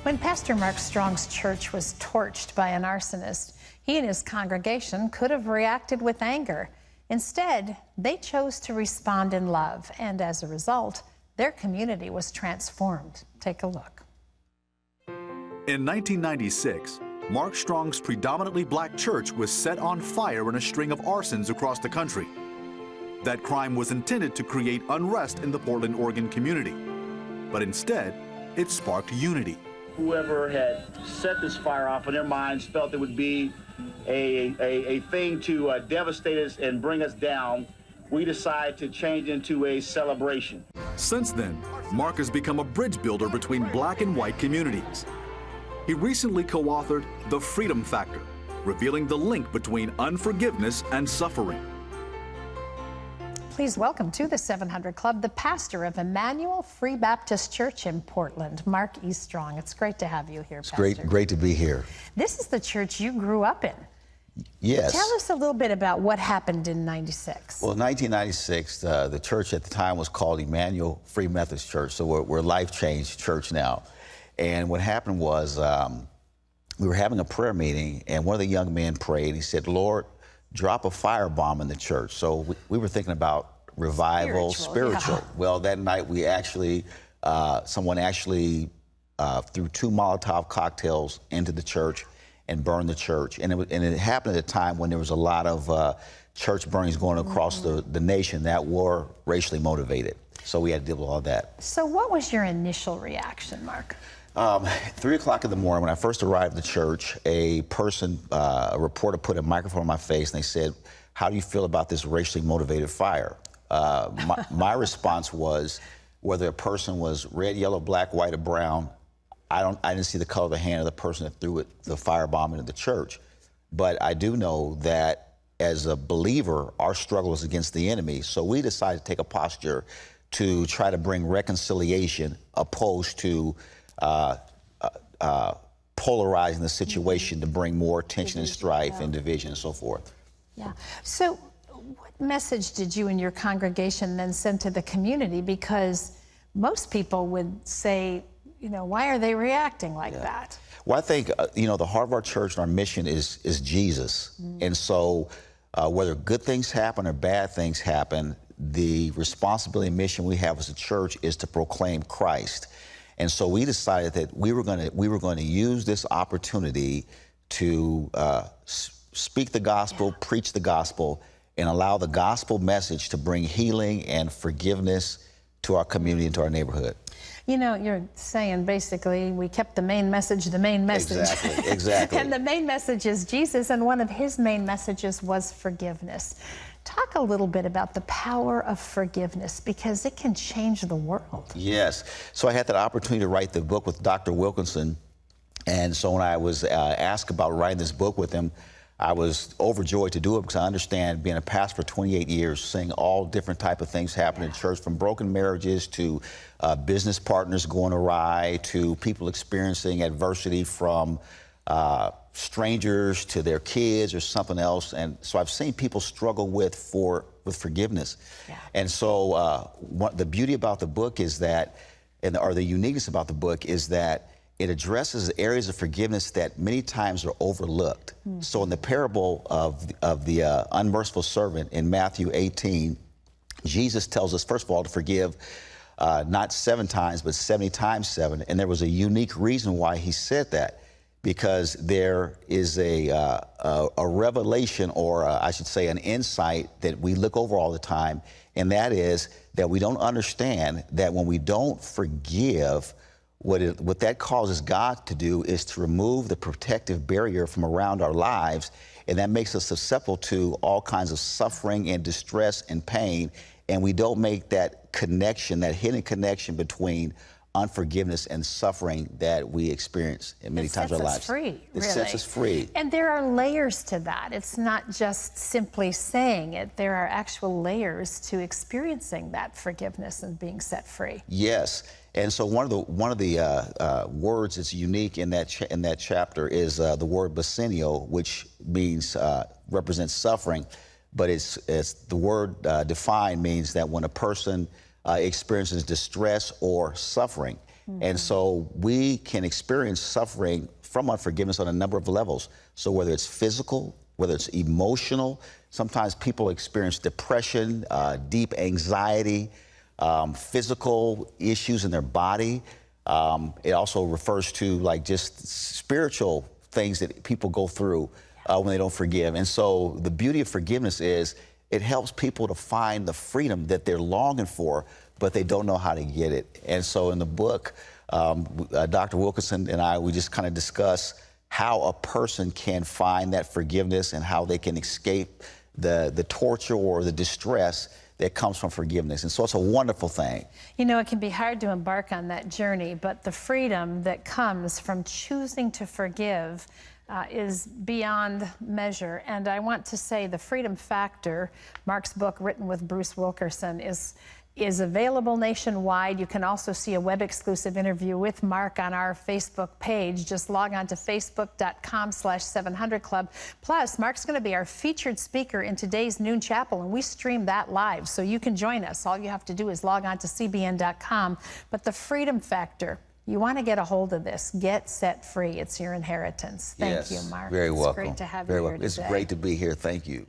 When Pastor Mark Strong's church was torched by an arsonist, he and his congregation could have reacted with anger. Instead, they chose to respond in love, and as a result, their community was transformed. Take a look. In 1996, Mark Strong's predominantly black church was set on fire in a string of arsons across the country. That crime was intended to create unrest in the Portland, Oregon community, but instead, it sparked unity. Whoever had set this fire off in their minds felt it would be a thing to devastate us and bring us down. We decided to change into a celebration. Since then, Mark has become a bridge builder between black and white communities. He recently co-authored The Freedom Factor, revealing the link between unforgiveness and suffering. Please welcome to the 700 Club the pastor of Emmanuel Free Baptist Church in Portland, Mark E. Strong. It's great to have you here, Pastor. It's great to be here. This is the church you grew up in. Yes. Tell us a little bit about what happened in '96. Well, in 1996, the church at the time was called Emmanuel Free Methodist Church, so we're a life-changed church now. And what happened was we were having a prayer meeting, and one of the young men prayed. He said, "Lord, drop a firebomb in the church." So we were thinking about revival, spiritual. Yeah. Well, that night we actually, someone actually threw 2 Molotov cocktails into the church and burned the church. And it happened at a time when there was a lot of church burnings going across the nation that were racially motivated. So we had to deal with all that. So what was your initial reaction, Mark? 3 o'clock in the morning, when I first arrived at the church, a reporter put a microphone on my face and they said, "How do you feel about this racially motivated fire?" My response was, whether a person was red, yellow, black, white, or brown, I didn't see the color of the hand of the person that threw the firebomb into the church. But I do know that as a believer, our struggle is against the enemy. So we decided to take a posture to try to bring reconciliation opposed to polarizing the situation to bring more tension and strife and division and so forth. Yeah. So what message did you and your congregation then send to the community? Because most people would say, you know, why are they reacting like that? Well, I think, the heart of our church and our mission is Jesus. And so whether good things happen or bad things happen, the responsibility and mission we have as a church is to proclaim Christ. And so we decided that we were going to use this opportunity to speak the gospel, preach the gospel, and allow the gospel message to bring healing and forgiveness to our community and to our neighborhood. You know, you're saying basically we kept the main message the main message. Exactly. And the main message is Jesus, and one of his main messages was forgiveness. Talk a little bit about the power of forgiveness, because it can change the world. Yes. So I had that opportunity to write the book with Dr. Wilkinson. And so when I was asked about writing this book with him, I was overjoyed to do it, because I understand, being a pastor for 28 years, seeing all different type of things happen in church, from broken marriages to business partners going awry to people experiencing adversity from strangers to their kids or something else. And so I've seen people struggle with forgiveness. Yeah. And so the beauty about the book is that, or the uniqueness about the book is that it addresses areas of forgiveness that many times are overlooked. So in the parable of the unmerciful servant in Matthew 18, Jesus tells us, first of all, to forgive not 7 times, but 70 times 7. And there was a unique reason why he said that, because there is a revelation, or I should say an insight that we look over all the time, and that is that we don't understand that when we don't forgive, what that causes God to do is to remove the protective barrier from around our lives, and that makes us susceptible to all kinds of suffering and distress and pain, and we don't make that connection, that hidden connection between unforgiveness and suffering that we experience in many times in our lives. It sets us free. And there are layers to that. It's not just simply saying it. There are actual layers to experiencing that forgiveness and being set free. Yes. And so one of the words that's unique in that chapter is the word basenio, which means represents suffering, but it's the word defined means that when a person experiences distress or suffering. And so we can experience suffering from unforgiveness on a number of levels. So whether it's physical, whether it's emotional, sometimes people experience depression, deep anxiety, physical issues in their body. It also refers to like just spiritual things that people go through when they don't forgive. And so the beauty of forgiveness is it helps people to find the freedom that they're longing for, but they don't know how to get it. And so in the book, Dr. Wilkinson and I, we just kind of discuss how a person can find that forgiveness and how they can escape the torture or the distress that comes from forgiveness. And so it's a wonderful thing. You know, it can be hard to embark on that journey, but the freedom that comes from choosing to forgive is beyond measure. And I want to say the Freedom Factor, Mark's book written with Bruce Wilkinson, is available nationwide. You can also see a web-exclusive interview with Mark on our Facebook page. Just log on to facebook.com/700club. Plus, Mark's going to be our featured speaker in today's Noon Chapel, and we stream that live, so you can join us. All you have to do is log on to cbn.com. But the Freedom Factor, you want to get a hold of this. Get set free. It's your inheritance. Thank you, Mark. Very welcome. It's great to have Very you here welcome. It's today. great to be here. Thank you.